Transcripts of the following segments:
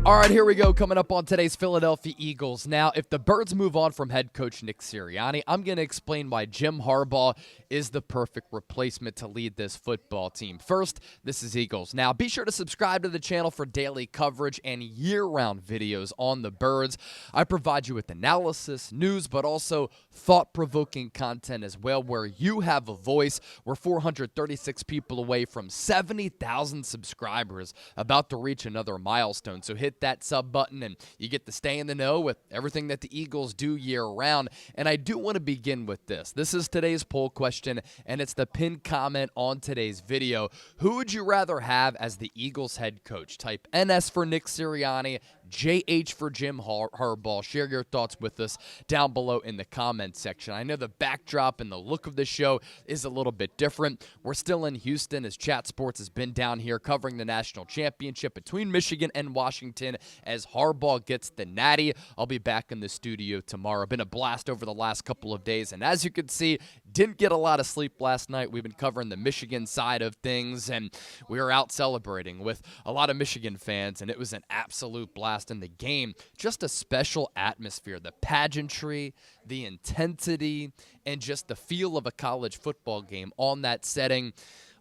All right, here we go. Coming up on today's Philadelphia Eagles. Now, if the Birds move on from head coach Nick Sirianni, I'm going to explain why Jim Harbaugh is the perfect replacement to lead this football team. First, this is Eagles. Now, be sure to subscribe to the channel for daily coverage and year-round videos on the Birds. I provide you with analysis, news, but also thought-provoking content as well, where you have a voice. We're 436 people away from 70,000 subscribers, about to reach another milestone. So hit that sub button and you get to stay in the know with everything that the Eagles do year round. And I do want to begin with this. This is today's poll question, and it's the pinned comment on today's video. Who would you rather have as the Eagles head coach? Type NS for Nick Sirianni, JH for Jim Harbaugh. Share your thoughts with us down below in the comment section. I know the backdrop and the look of the show is a little bit different. We're still in Houston as Chat Sports has been down here covering the national championship between Michigan and Washington as Harbaugh gets the natty. I'll be back in the studio tomorrow. Been a blast over the last couple of days, and as you can see, didn't get a lot of sleep last night. We've been covering the Michigan side of things, and we were out celebrating with a lot of Michigan fans, and it was an absolute blast in the game. Just a special atmosphere, the pageantry, the intensity, and just the feel of a college football game on that setting.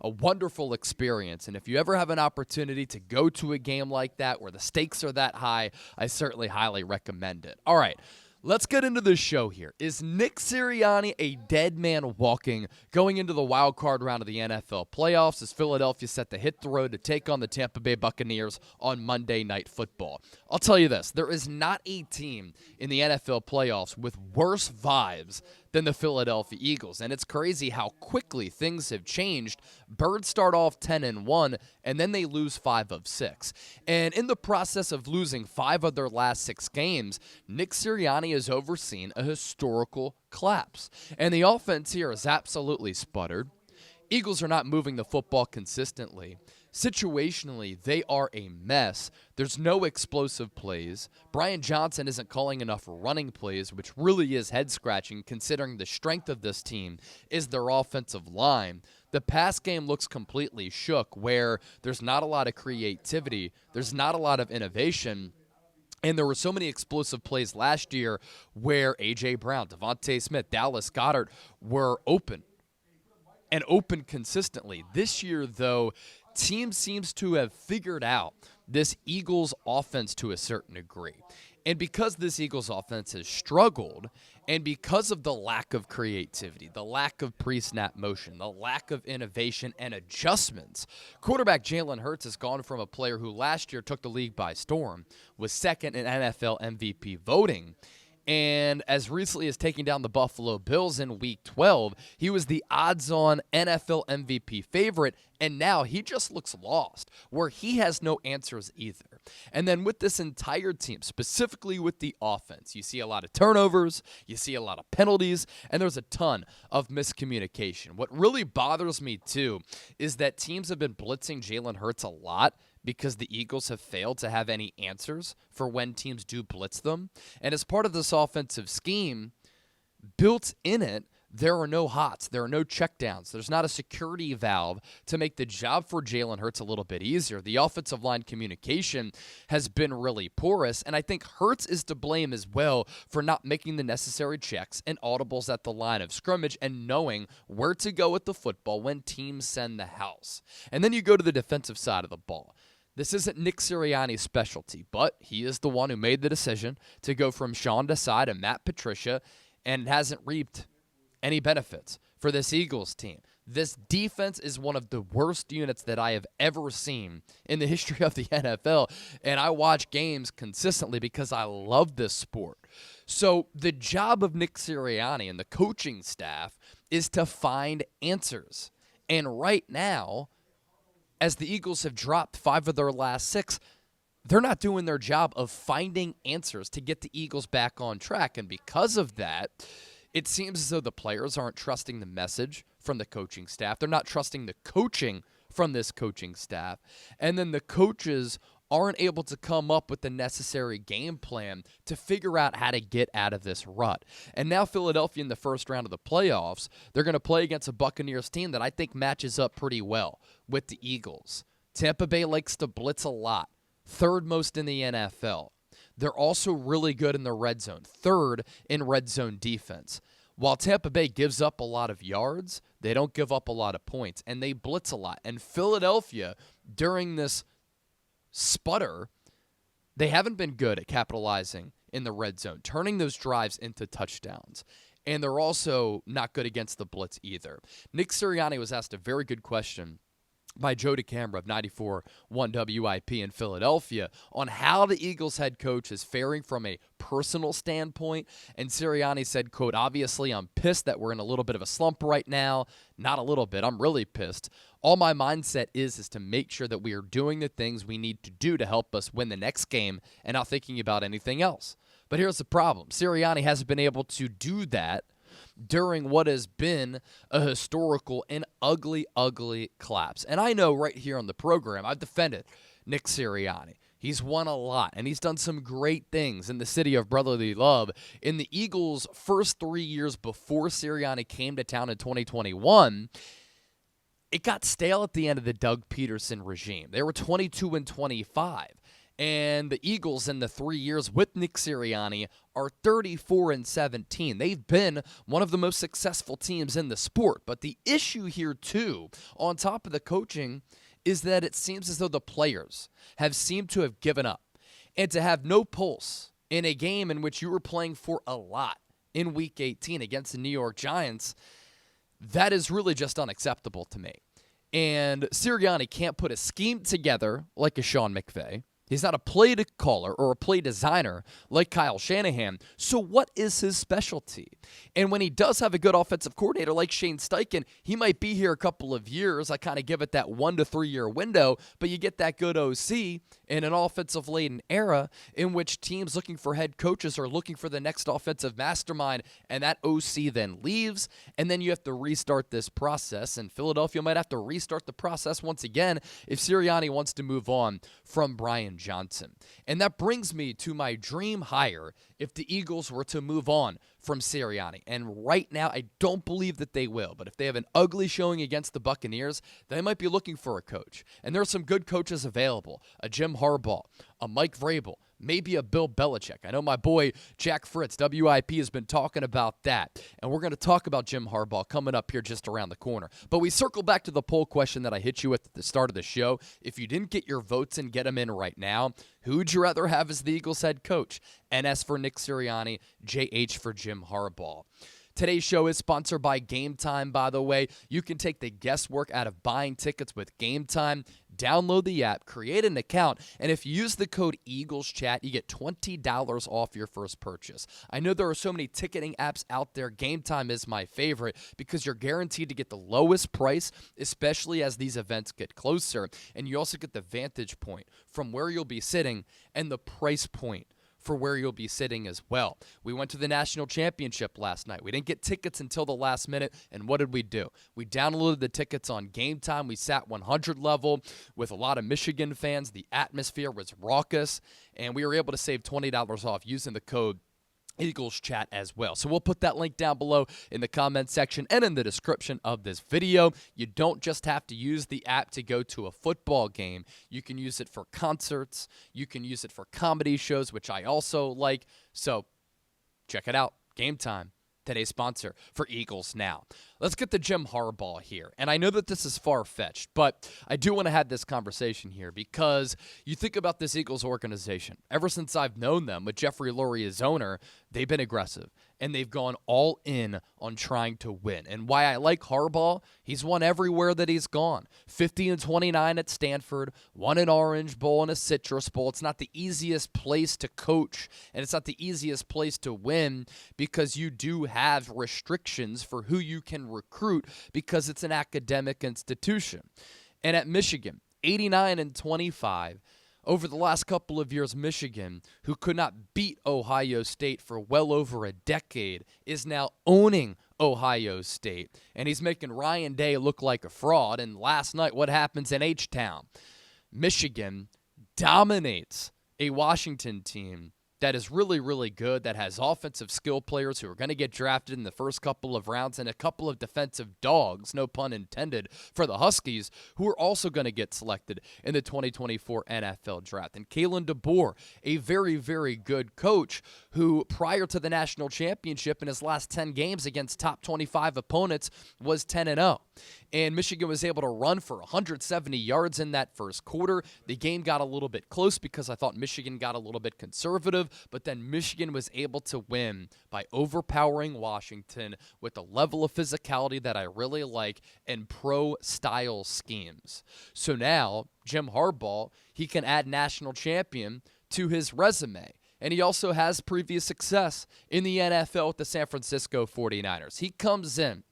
A wonderful experience, and if you ever have an opportunity to go to a game like that where the stakes are that high, I certainly highly recommend it. All right, let's get into the show here. Is Nick Sirianni a dead man walking going into the wild card round of the NFL playoffs as Philadelphia set to hit the road to take on the Tampa Bay Buccaneers on Monday Night Football? I'll tell you this, there is not a team in the NFL playoffs with worse vibes than the Philadelphia Eagles, and it's crazy how quickly things have changed. Birds start off 10-1, and then they lose 5 of 6. And in the process of losing 5 of their last 6 games, Nick Sirianni has overseen a historical collapse. And the offense here is absolutely sputtered. Eagles are not moving the football consistently. Situationally, they are a mess. There's no explosive plays. Brian Johnson isn't calling enough running plays, which really is head-scratching considering the strength of this team is their offensive line. The pass game looks completely shook, where there's not a lot of creativity, there's not a lot of innovation. And there were so many explosive plays last year where A.J. Brown, Devontae Smith, Dallas Goedert were open and open consistently. This year, though, team seems to have figured out this Eagles offense to a certain degree. And because this Eagles offense has struggled, and because of the lack of creativity, the lack of pre-snap motion, the lack of innovation and adjustments, quarterback Jalen Hurts has gone from a player who last year took the league by storm, was second in NFL MVP voting, and as recently as taking down the Buffalo Bills in Week 12, he was the odds-on NFL MVP favorite, and now he just looks lost, where he has no answers either. And then with this entire team, specifically with the offense, you see a lot of turnovers, you see a lot of penalties, and there's a ton of miscommunication. What really bothers me, too, is that teams have been blitzing Jalen Hurts a lot, because the Eagles have failed to have any answers for when teams do blitz them. And as part of this offensive scheme, built in it, there are no hots, there are no checkdowns. There's not a security valve to make the job for Jalen Hurts a little bit easier. The offensive line communication has been really porous, and I think Hurts is to blame as well for not making the necessary checks and audibles at the line of scrimmage and knowing where to go with the football when teams send the house. And then you go to the defensive side of the ball. This isn't Nick Sirianni's specialty, but he is the one who made the decision to go from Sean Desai to Matt Patricia, and it hasn't reaped any benefits for this Eagles team. This defense is one of the worst units that I have ever seen in the history of the NFL, and I watch games consistently because I love this sport. So the job of Nick Sirianni and the coaching staff is to find answers. And right now, as the Eagles have dropped 5 of their last 6, they're not doing their job of finding answers to get the Eagles back on track. And because of that, it seems as though the players aren't trusting the message from the coaching staff. They're not trusting the coaching from this coaching staff. And then the coaches aren't able to come up with the necessary game plan to figure out how to get out of this rut. And now Philadelphia in the first round of the playoffs, they're going to play against a Buccaneers team that I think matches up pretty well with the Eagles. Tampa Bay likes to blitz a lot. third most in the NFL. They're also really good in the red zone, third in red zone defense. While Tampa Bay gives up a lot of yards, they don't give up a lot of points, and they blitz a lot. And Philadelphia, during this sputter, they haven't been good at capitalizing in the red zone, turning those drives into touchdowns. And they're also not good against the blitz either. Nick Sirianni was asked a very good question by Joe DeCamera of 94.1 WIP in Philadelphia on how the Eagles head coach is faring from a personal standpoint. And Sirianni said, quote, "Obviously, I'm pissed that we're in a little bit of a slump right now. Not a little bit. I'm really pissed. All my mindset is to make sure that we are doing the things we need to do to help us win the next game and not thinking about anything else." But here's the problem. Sirianni hasn't been able to do that during what has been a historical and ugly, ugly collapse. And I know right here on the program, I've defended Nick Sirianni. He's won a lot, and he's done some great things in the city of brotherly love. In the Eagles' first 3 years before Sirianni came to town in 2021, it got stale at the end of the Doug Peterson regime. They were 22-25. And the Eagles in the 3 years with Nick Sirianni are 34-17. They've been one of the most successful teams in the sport. But the issue here, too, on top of the coaching, is that it seems as though the players have seemed to have given up. And to have no pulse in a game in which you were playing for a lot in Week 18 against the New York Giants, that is really just unacceptable to me. And Sirianni can't put a scheme together like a Sean McVay. He's not a play caller or a play designer like Kyle Shanahan. So what is his specialty? And when he does have a good offensive coordinator like Shane Steichen, he might be here a couple of years. I kind of give it that 1 to 3 year window, but you get that good OC in an offensive-laden era in which teams looking for head coaches are looking for the next offensive mastermind, and that OC then leaves, and then you have to restart this process, and Philadelphia might have to restart the process once again if Sirianni wants to move on from Brian Johnson. And that brings me to my dream hire if the Eagles were to move on from Sirianni. And right now, I don't believe that they will. But if they have an ugly showing against the Buccaneers, they might be looking for a coach. And there are some good coaches available. A Jim Harbaugh, a Mike Vrabel, maybe a Bill Belichick. I know my boy Jack Fritz, WIP, has been talking about that. And we're going to talk about Jim Harbaugh coming up here just around the corner. But we circle back to the poll question that I hit you with at the start of the show. If you didn't get your votes in, get them in right now. Who would you rather have as the Eagles head coach? NS for Nick Sirianni, JH for Jim Harbaugh. Today's show is sponsored by Game Time, by the way. You can take the guesswork out of buying tickets with Game Time. Download the app, create an account, and if you use the code EaglesChat, you get $20 off your first purchase. I know there are so many ticketing apps out there. Game Time is my favorite because you're guaranteed to get the lowest price, especially as these events get closer. And you also get the vantage point from where you'll be sitting and the price point for where you'll be sitting as well. We went to the national championship last night. We didn't get tickets until the last minute, and what did we do? We downloaded the tickets on Game Time. We sat 100 level with a lot of Michigan fans. The atmosphere was raucous, and we were able to save $20 off using the code Eagles Chat as well. So we'll put that link down below in the comment section and in the description of this video. You don't just have to use the app to go to a football game. You can use it for concerts. You can use it for comedy shows, which I also like. So check it out. Game Time. Today's sponsor for Eagles Now. Let's get to Jim Harbaugh here. And I know that this is far-fetched, but I do want to have this conversation here because you think about this Eagles organization. Ever since I've known them, with Jeffrey Lurie as owner, they've been aggressive. And they've gone all in on trying to win. And why I like Harbaugh, he's won everywhere that he's gone. 50-29 at Stanford, won an Orange Bowl and a Citrus Bowl. It's not the easiest place to coach, and it's not the easiest place to win because you do have restrictions for who you can recruit because it's an academic institution. And at Michigan, 89-25. Over the last couple of years, Michigan, who could not beat Ohio State for well over a decade, is now owning Ohio State. And he's making Ryan Day look like a fraud. And last night, what happens in H-Town? Michigan dominates a Washington team that is really, really good, that has offensive skill players who are going to get drafted in the first couple of rounds, and a couple of defensive dogs, no pun intended, for the Huskies, who are also going to get selected in the 2024 NFL Draft. And Kalen DeBoer, a very, very good coach who, prior to the national championship in his last 10 games against top 25 opponents, was 10-0. And Michigan was able to run for 170 yards in that first quarter. The game got a little bit close because I thought Michigan got a little bit conservative, but then Michigan was able to win by overpowering Washington with a level of physicality that I really like and pro-style schemes. So now, Jim Harbaugh, he can add national champion to his resume. And he also has previous success in the NFL with the San Francisco 49ers. He comes in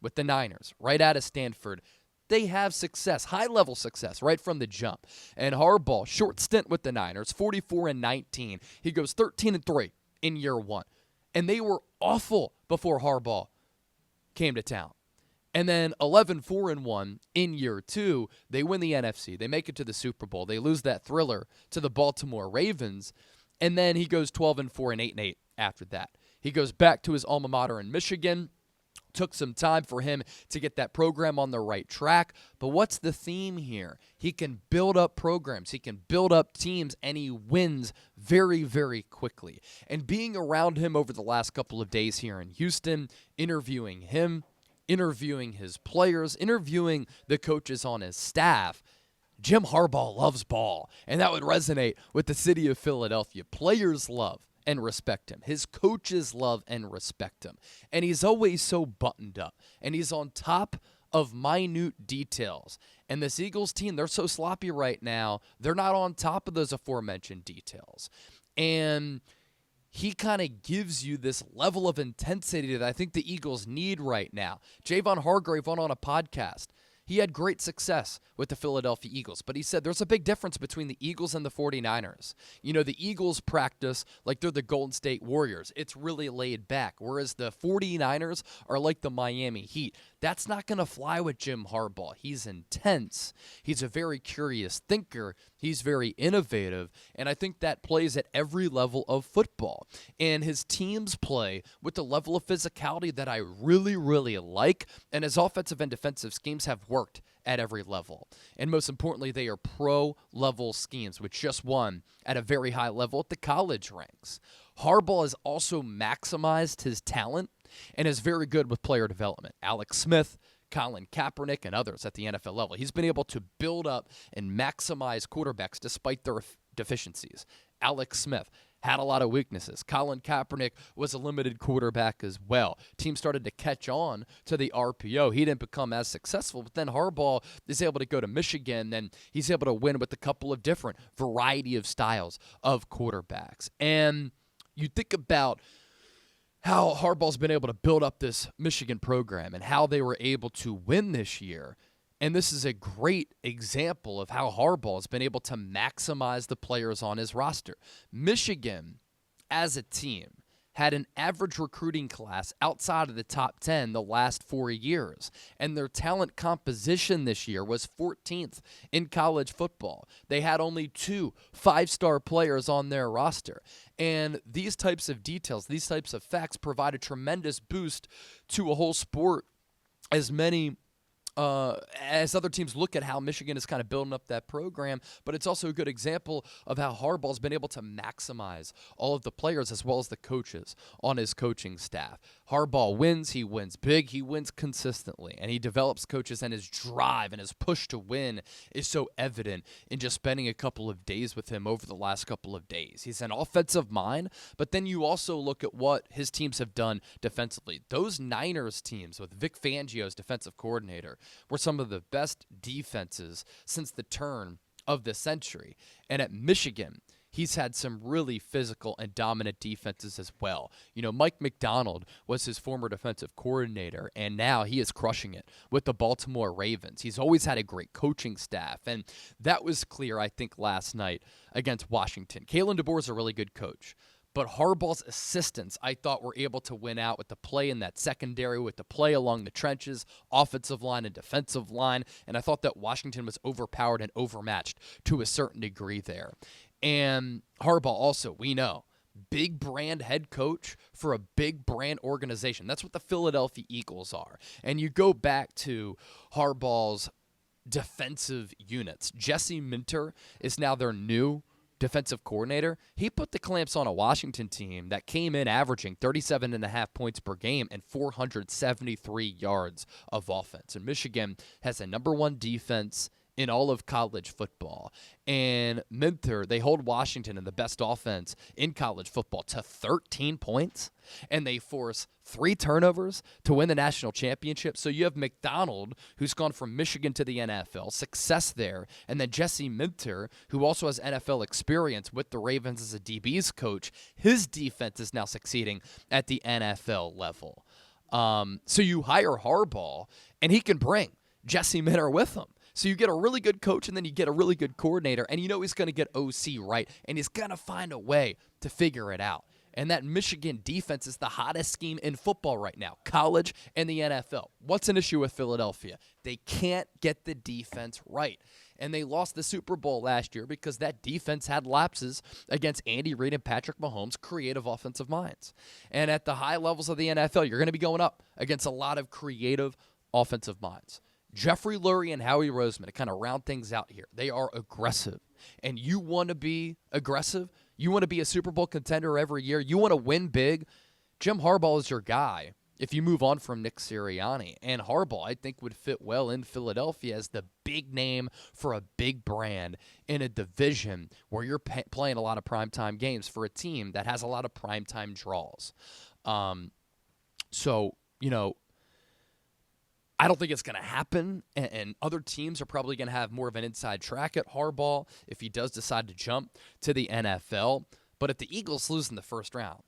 with the Niners right out of Stanford. They have success, high-level success, right from the jump. And Harbaugh, short stint with the Niners, 44-19. He goes 13-3 in year one. And they were awful before Harbaugh came to town. And then 11-4-1 in year two. They win the NFC. They make it to the Super Bowl. They lose that thriller to the Baltimore Ravens. And then he goes 12-4 and 8-8 after that. He goes back to his alma mater in Michigan. Took some time for him to get that program on the right track. But what's the theme here? He can build up programs. He can build up teams, and he wins very, very quickly. And being around him over the last couple of days here in Houston, interviewing him, interviewing his players, interviewing the coaches on his staff, Jim Harbaugh loves ball. And that would resonate with the city of Philadelphia. Players love and respect him. His coaches love and respect him. And he's always so buttoned up. And he's on top of minute details. And this Eagles team, they're so sloppy right now, they're not on top of those aforementioned details. And he kind of gives you this level of intensity that I think the Eagles need right now. Javon Hargrave went on a podcast. He had great success with the Philadelphia Eagles, but he said there's a big difference between the Eagles and the 49ers. You know, the Eagles practice like they're the Golden State Warriors. It's really laid back, whereas the 49ers are like the Miami Heat. That's not going to fly with Jim Harbaugh. He's intense. He's a very curious thinker. He's very innovative, and I think that plays at every level of football. And his teams play with the level of physicality that I really, really like, and his offensive and defensive schemes have worked at every level. And most importantly, they are pro-level schemes, which just won at a very high level at the college ranks. Harbaugh has also maximized his talent and is very good with player development. Alex Smith, Colin Kaepernick, and others at the NFL level. He's been able to build up and maximize quarterbacks despite their deficiencies. Alex Smith had a lot of weaknesses. Colin Kaepernick was a limited quarterback as well. Team started to catch on to the RPO. He didn't become as successful, but then Harbaugh is able to go to Michigan, and he's able to win with a couple of different variety of styles of quarterbacks. And you think about how Harbaugh's been able to build up this Michigan program and how they were able to win this year. And this is a great example of how Harbaugh has been able to maximize the players on his roster. Michigan, as a team, had an average recruiting class outside of the top 10 the last 4 years. And their talent composition this year was 14th in college football. They had only 2 5-star players on their roster. And these types of details, these types of facts provide a tremendous boost to a whole sport as other teams look at how Michigan is kind of building up that program, but it's also a good example of how Harbaugh's been able to maximize all of the players as well as the coaches on his coaching staff. Harbaugh wins, he wins big, he wins consistently, and he develops coaches, and his drive and his push to win is so evident in just spending a couple of days with him over the last couple of days. He's an offensive mind, but then you also look at what his teams have done defensively. Those Niners teams with Vic Fangio as defensive coordinator were some of the best defenses since the turn of the century. And at Michigan, he's had some really physical and dominant defenses as well. You know, Mike McDonald was his former defensive coordinator, and now he is crushing it with the Baltimore Ravens. He's always had a great coaching staff, and that was clear, I think, last night against Washington. Kalen DeBoer is a really good coach. But Harbaugh's assistants, I thought, were able to win out with the play in that secondary, with the play along the trenches, offensive line and defensive line, and I thought that Washington was overpowered and overmatched to a certain degree there. And Harbaugh also, we know, big brand head coach for a big brand organization. That's what the Philadelphia Eagles are. And you go back to Harbaugh's defensive units. Jesse Minter is now their new defensive coordinator. He put the clamps on a Washington team that came in averaging 37.5 points per game and 473 yards of offense. And Michigan has the number one defense in all of college football. And Minter, they hold Washington in the best offense in college football to 13 points, and they force 3 turnovers to win the national championship. So you have McDonald, who's gone from Michigan to the NFL, success there, and then Jesse Minter, who also has NFL experience with the Ravens as a DB's coach. His defense is now succeeding at the NFL level. So you hire Harbaugh, and he can bring Jesse Minter with him. So you get a really good coach, and then you get a really good coordinator, and you know he's going to get OC right, and he's going to find a way to figure it out. And that Michigan defense is the hottest scheme in football right now, college and the NFL. What's an issue with Philadelphia? They can't get the defense right. And they lost the Super Bowl last year because that defense had lapses against Andy Reid and Patrick Mahomes' creative offensive minds. And at the high levels of the NFL, you're going to be going up against a lot of creative offensive minds. Jeffrey Lurie and Howie Roseman, to kind of round things out here, they are aggressive. And you want to be aggressive? You want to be a Super Bowl contender every year? You want to win big? Jim Harbaugh is your guy if you move on from Nick Sirianni. And Harbaugh, I think, would fit well in Philadelphia as the big name for a big brand in a division where you're playing a lot of primetime games for a team that has a lot of primetime draws. I don't think it's going to happen, and other teams are probably going to have more of an inside track at Harbaugh if he does decide to jump to the NFL. But if the Eagles lose in the first round,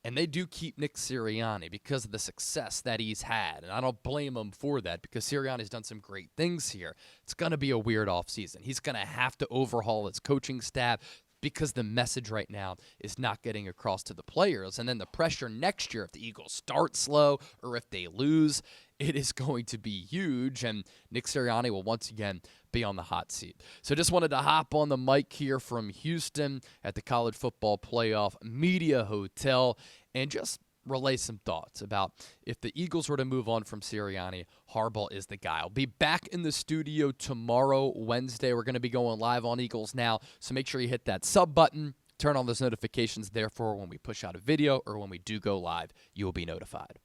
and they do keep Nick Sirianni because of the success that he's had, and I don't blame him for that because Sirianni's done some great things here, it's going to be a weird offseason. He's going to have to overhaul his coaching staff because the message right now is not getting across to the players. And then the pressure next year, if the Eagles start slow or if they lose, it is going to be huge, and Nick Sirianni will once again be on the hot seat. So just wanted to hop on the mic here from Houston at the College Football Playoff Media Hotel and just relay some thoughts about if the Eagles were to move on from Sirianni, Harbaugh is the guy. I'll be back in the studio tomorrow, Wednesday. We're going to be going live on Eagles Now, so make sure you hit that sub button, turn on those notifications. Therefore, when we push out a video or when we do go live, you will be notified.